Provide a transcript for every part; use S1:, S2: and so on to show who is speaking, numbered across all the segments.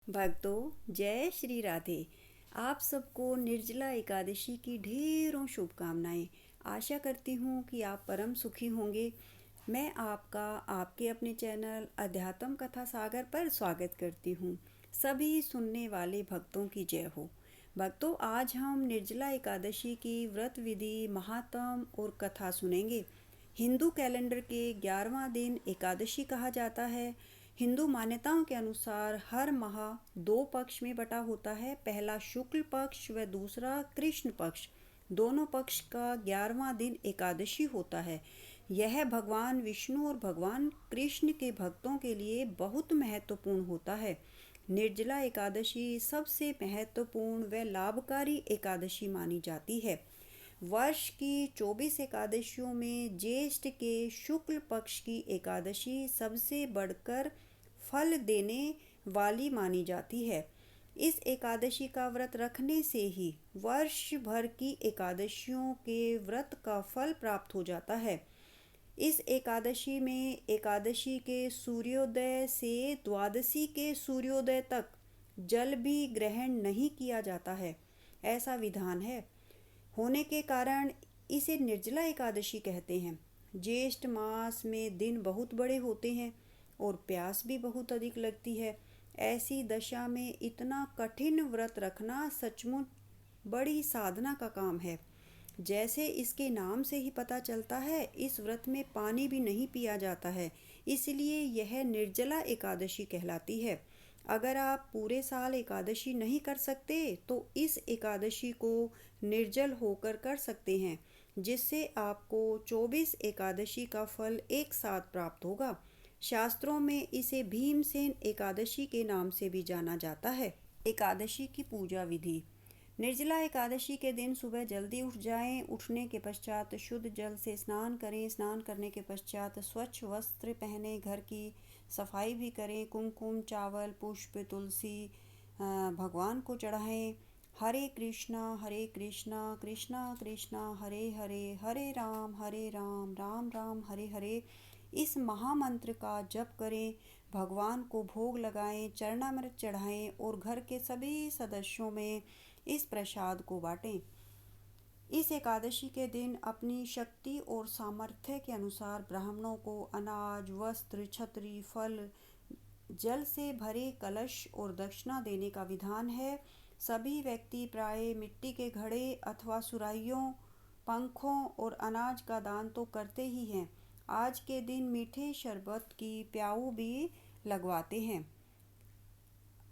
S1: भक्तों, जय श्री राधे। आप सबको निर्जला एकादशी की ढेरों शुभकामनाएं। आशा करती हूँ कि आप परम सुखी होंगे। मैं आपका आपके अपने चैनल अध्यात्म कथा सागर पर स्वागत करती हूँ। सभी सुनने वाले भक्तों की जय हो। भक्तों, आज हम निर्जला एकादशी की व्रत विधि, महात्म और कथा सुनेंगे। हिंदू कैलेंडर के 11वां दिन एकादशी कहा जाता है। हिंदू मान्यताओं के अनुसार हर माह दो पक्ष में बटा होता है। पहला शुक्ल पक्ष व दूसरा कृष्ण पक्ष। दोनों पक्ष का 11वां दिन एकादशी होता है। यह भगवान विष्णु और भगवान कृष्ण के भक्तों के लिए बहुत महत्वपूर्ण होता है। निर्जला एकादशी सबसे महत्वपूर्ण व लाभकारी एकादशी मानी जाती है। वर्ष की 24 एकादशियों में ज्येष्ठ के शुक्ल पक्ष की एकादशी सबसे बढ़कर फल देने वाली मानी जाती है। इस एकादशी का व्रत रखने से ही वर्ष भर की एकादशियों के व्रत का फल प्राप्त हो जाता है। इस एकादशी में एकादशी के सूर्योदय से द्वादशी के सूर्योदय तक जल भी ग्रहण नहीं किया जाता है, ऐसा विधान है। होने के कारण इसे निर्जला एकादशी कहते हैं। ज्येष्ठ मास में दिन बहुत बड़े होते हैं और प्यास भी बहुत अधिक लगती है। ऐसी दशा में इतना कठिन व्रत रखना सचमुच बड़ी साधना का काम है। जैसे इसके नाम से ही पता चलता है, इस व्रत में पानी भी नहीं पिया जाता है, इसलिए यह निर्जला एकादशी कहलाती है। अगर आप पूरे साल एकादशी नहीं कर सकते तो इस एकादशी को निर्जल होकर कर सकते हैं, जिससे आपको 24 एकादशी का फल एक साथ प्राप्त होगा। शास्त्रों में इसे भीमसेन एकादशी के नाम से भी जाना जाता है। एकादशी की पूजा विधि। निर्जला एकादशी के दिन सुबह जल्दी उठ जाएं। उठने के पश्चात शुद्ध जल से स्नान करें। स्नान करने के पश्चात स्वच्छ वस्त्र पहने, घर की सफाई भी करें। कुमकुम, चावल, पुष्प, तुलसी भगवान को चढ़ाएं। हरे कृष्णा कृष्णा कृष्णा हरे हरे, हरे राम राम राम हरे हरे, इस महामंत्र का जप करें। भगवान को भोग लगाएं, चरणामृत चढ़ाएं और घर के सभी सदस्यों में इस प्रसाद को बांटें। इस एकादशी के दिन अपनी शक्ति और सामर्थ्य के अनुसार ब्राह्मणों को अनाज, वस्त्र, छतरी, फल, जल से भरे कलश और दक्षिणा देने का विधान है। सभी व्यक्ति प्राय मिट्टी के घड़े अथवा सुराहियों, पंखों और अनाज का दान तो करते ही हैं। आज के दिन मीठे शरबत की प्याऊ भी लगवाते हैं।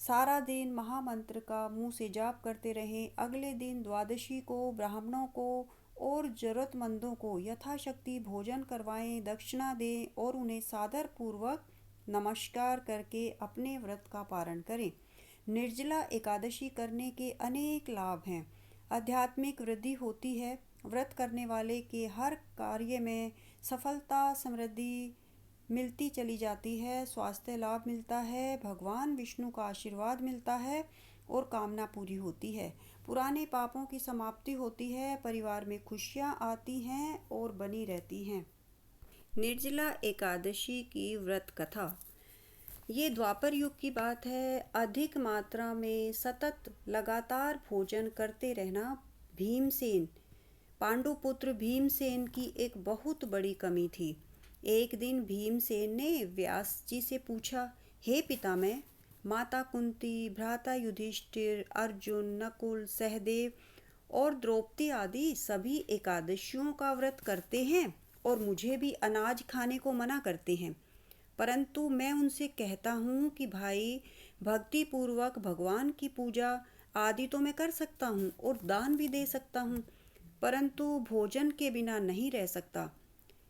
S1: सारा दिन महामंत्र का मुंह से जाप करते रहें। अगले दिन द्वादशी को ब्राह्मणों को और जरूरतमंदों को यथाशक्ति भोजन करवाएं, दक्षिणा दें और उन्हें सादर पूर्वक नमस्कार करके अपने व्रत का पारण करें। निर्जला एकादशी करने के अनेक लाभ हैं। आध्यात्मिक वृद्धि होती है। व्रत करने वाले के हर कार्य में सफलता, समृद्धि मिलती चली जाती है। स्वास्थ्य लाभ मिलता है, भगवान विष्णु का आशीर्वाद मिलता है और कामना पूरी होती है। पुराने पापों की समाप्ति होती है, परिवार में खुशियाँ आती हैं और बनी रहती हैं। निर्जला एकादशी की व्रत कथा। ये द्वापर युग की बात है। अधिक मात्रा में सतत लगातार भोजन करते रहना भीमसेन, पांडुपुत्र भीमसेन की एक बहुत बड़ी कमी थी। एक दिन भीमसेन ने व्यास जी से पूछा, हे पितामह, माता कुंती, भ्राता युधिष्ठिर, अर्जुन, नकुल, सहदेव और द्रौपदी आदि सभी एकादशियों का व्रत करते हैं और मुझे भी अनाज खाने को मना करते हैं, परंतु मैं उनसे कहता हूँ कि भाई, भक्ति पूर्वक भगवान की पूजा आदि तो मैं कर सकता हूँ और दान भी दे सकता हूँ, परंतु भोजन के बिना नहीं रह सकता।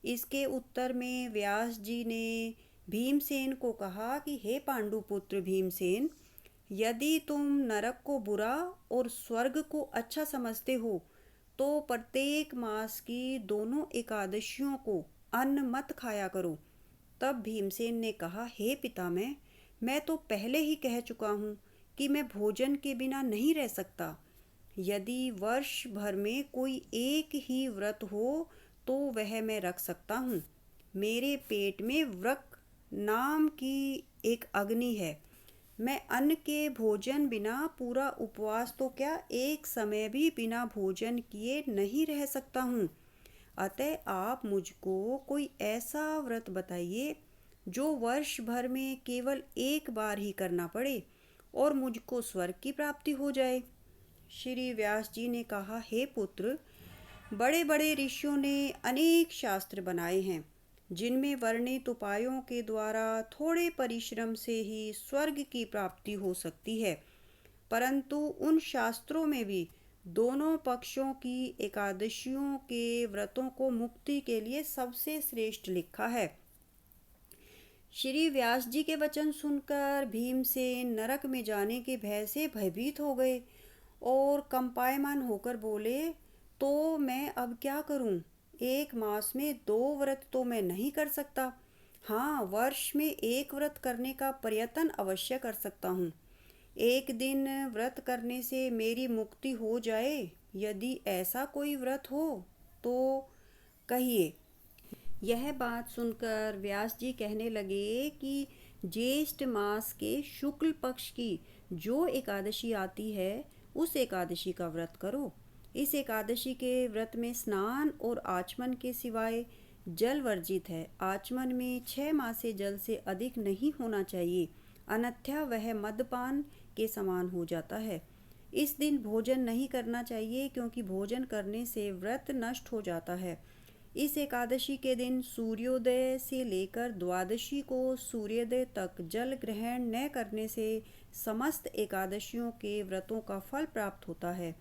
S1: इसके उत्तर में व्यास जी ने भीमसेन को कहा कि हे पांडुपुत्र भीमसेन, यदि तुम नरक को बुरा और स्वर्ग को अच्छा समझते हो तो प्रत्येक मास की दोनों एकादशियों को अन्न मत खाया करो। तब भीमसेन ने कहा, हे पितामह, मैं तो पहले ही कह चुका हूँ कि मैं भोजन के बिना नहीं रह सकता। यदि वर्ष भर में कोई एक ही व्रत हो तो वह मैं रख सकता हूँ। मेरे पेट में वृक नाम की एक अग्नि है, मैं अन्न के भोजन बिना पूरा उपवास तो क्या एक समय भी बिना भोजन किए नहीं रह सकता हूँ। अतः आप मुझको कोई ऐसा व्रत बताइए जो वर्ष भर में केवल एक बार ही करना पड़े और मुझको स्वर्ग की प्राप्ति हो जाए। श्री व्यास जी ने कहा, हे पुत्र, बड़े बड़े ऋषियों ने अनेक शास्त्र बनाए हैं जिनमें वर्णित उपायों के द्वारा थोड़े परिश्रम से ही स्वर्ग की प्राप्ति हो सकती है, परंतु उन शास्त्रों में भी दोनों पक्षों की एकादशियों के व्रतों को मुक्ति के लिए सबसे श्रेष्ठ लिखा है। श्री व्यास जी के वचन सुनकर भीमसेन नरक में जाने के भय से भयभीत हो गए और कंपायमान होकर बोले, तो मैं अब क्या करूं? एक मास में 2 व्रत तो मैं नहीं कर सकता। हाँ, वर्ष में एक व्रत करने का प्रयत्न अवश्य कर सकता हूँ। एक दिन व्रत करने से मेरी मुक्ति हो जाए, यदि ऐसा कोई व्रत हो तो कहिए। यह बात सुनकर व्यास जी कहने लगे कि ज्येष्ठ मास के शुक्ल पक्ष की जो एकादशी आती है उस एकादशी का व्रत करो। इस एकादशी के व्रत में स्नान और आचमन के सिवाय जल वर्जित है। आचमन में 6 मासे जल से अधिक नहीं होना चाहिए, अन्यथा वह मद्यपान के समान हो जाता है। इस दिन भोजन नहीं करना चाहिए क्योंकि भोजन करने से व्रत नष्ट हो जाता है। इस एकादशी के दिन सूर्योदय से लेकर द्वादशी को सूर्योदय तक जल ग्रहण न करने से समस्त एकादशियों के व्रतों का फल प्राप्त होता है।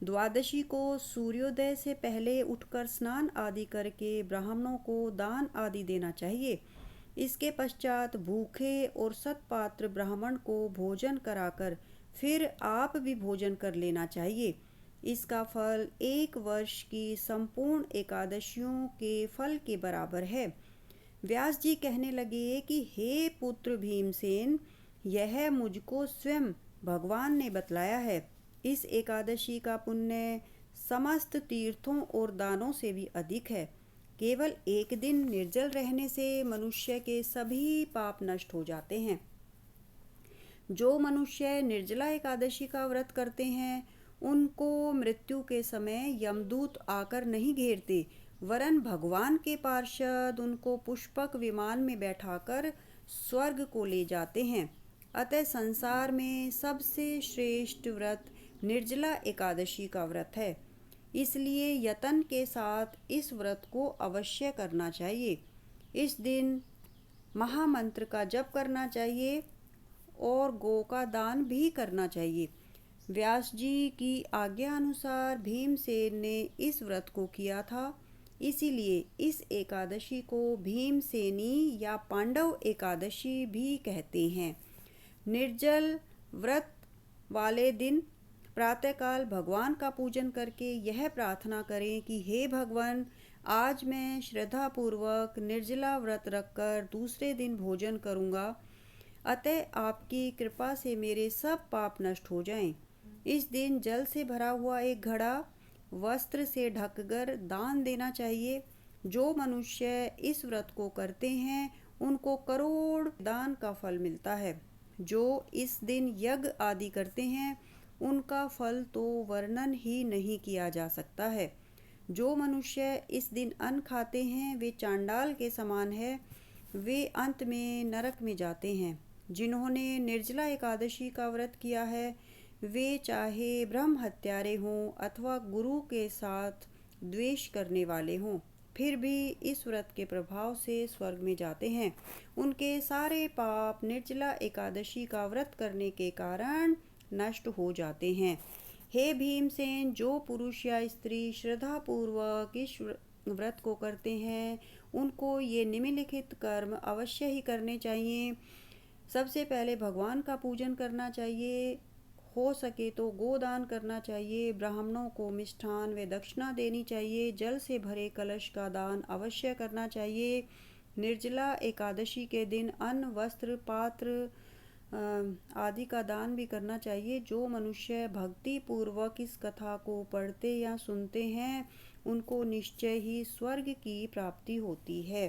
S1: द्वादशी को सूर्योदय से पहले उठकर स्नान आदि करके ब्राह्मणों को दान आदि देना चाहिए। इसके पश्चात भूखे और सत्पात्र ब्राह्मण को भोजन कराकर फिर आप भी भोजन कर लेना चाहिए। इसका फल 1 वर्ष की संपूर्ण एकादशियों के फल के बराबर है। व्यास जी कहने लगे कि हे पुत्र भीमसेन, यह मुझको स्वयं भगवान ने बतलाया है। इस एकादशी का पुण्य समस्त तीर्थों और दानों से भी अधिक है। केवल एक दिन निर्जल रहने से मनुष्य के सभी पाप नष्ट हो जाते हैं। जो मनुष्य निर्जला एकादशी का व्रत करते हैं उनको मृत्यु के समय यमदूत आकर नहीं घेरते, वरन भगवान के पार्षद उनको पुष्पक विमान में बैठाकर स्वर्ग को ले जाते हैं। अतः संसार में सबसे श्रेष्ठ व्रत निर्जला एकादशी का व्रत है। इसलिए यतन के साथ इस व्रत को अवश्य करना चाहिए। इस दिन महामंत्र का जप करना चाहिए और गौ का दान भी करना चाहिए। व्यास जी की आज्ञा अनुसार भीमसेन ने इस व्रत को किया था, इसीलिए इस एकादशी को भीमसेनी या पांडव एकादशी भी कहते हैं। निर्जल व्रत वाले दिन प्रातःकाल भगवान का पूजन करके यह प्रार्थना करें कि हे भगवान, आज मैं श्रद्धापूर्वक निर्जला व्रत रखकर दूसरे दिन भोजन करूँगा, अतः आपकी कृपा से मेरे सब पाप नष्ट हो जाएं। इस दिन जल से भरा हुआ एक घड़ा वस्त्र से ढककर दान देना चाहिए। जो मनुष्य इस व्रत को करते हैं उनको करोड़ दान का फल मिलता है। जो इस दिन यज्ञ आदि करते हैं उनका फल तो वर्णन ही नहीं किया जा सकता है। जो मनुष्य इस दिन अन्न खाते हैं वे चांडाल के समान है, वे अंत में नरक में जाते हैं। जिन्होंने निर्जला एकादशी का व्रत किया है वे चाहे ब्रह्म हत्यारे हों अथवा गुरु के साथ द्वेष करने वाले हों, फिर भी इस व्रत के प्रभाव से स्वर्ग में जाते हैं। उनके सारे पाप निर्जला एकादशी का व्रत करने के कारण नष्ट हो जाते हैं। हे भीमसेन, जो पुरुष या स्त्री श्रद्धापूर्वक इस व्रत को करते हैं उनको ये निम्नलिखित कर्म अवश्य ही करने चाहिए। सबसे पहले भगवान का पूजन करना चाहिए, हो सके तो गोदान करना चाहिए, ब्राह्मणों को मिष्ठान व दक्षिणा देनी चाहिए, जल से भरे कलश का दान अवश्य करना चाहिए। निर्जला एकादशी के दिन अन्न वस्त्र पात्र आदि का दान भी करना चाहिए। जो मनुष्य भक्ति पूर्वक इस कथा को पढ़ते या सुनते हैं उनको निश्चय ही स्वर्ग की प्राप्ति होती है।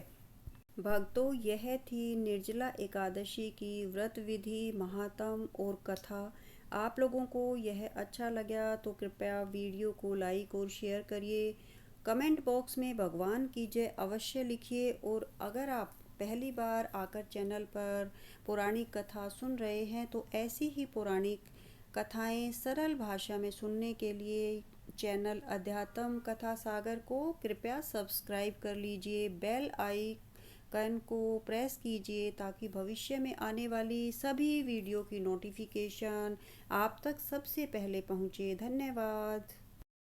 S1: भक्तों, यह थी निर्जला एकादशी की व्रत विधि, महात्म और कथा। आप लोगों को यह अच्छा लगा तो कृपया वीडियो को लाइक और शेयर करिए। कमेंट बॉक्स में भगवान की जय अवश्य लिखिए। और अगर आप पहली बार आकर चैनल पर पौराणिक कथा सुन रहे हैं तो ऐसी ही पौराणिक कथाएं सरल भाषा में सुनने के लिए चैनल अध्यात्म कथा सागर को कृपया सब्सक्राइब कर लीजिए। बेल आइकन को प्रेस कीजिए ताकि भविष्य में आने वाली सभी वीडियो की नोटिफिकेशन आप तक सबसे पहले पहुंचे। धन्यवाद।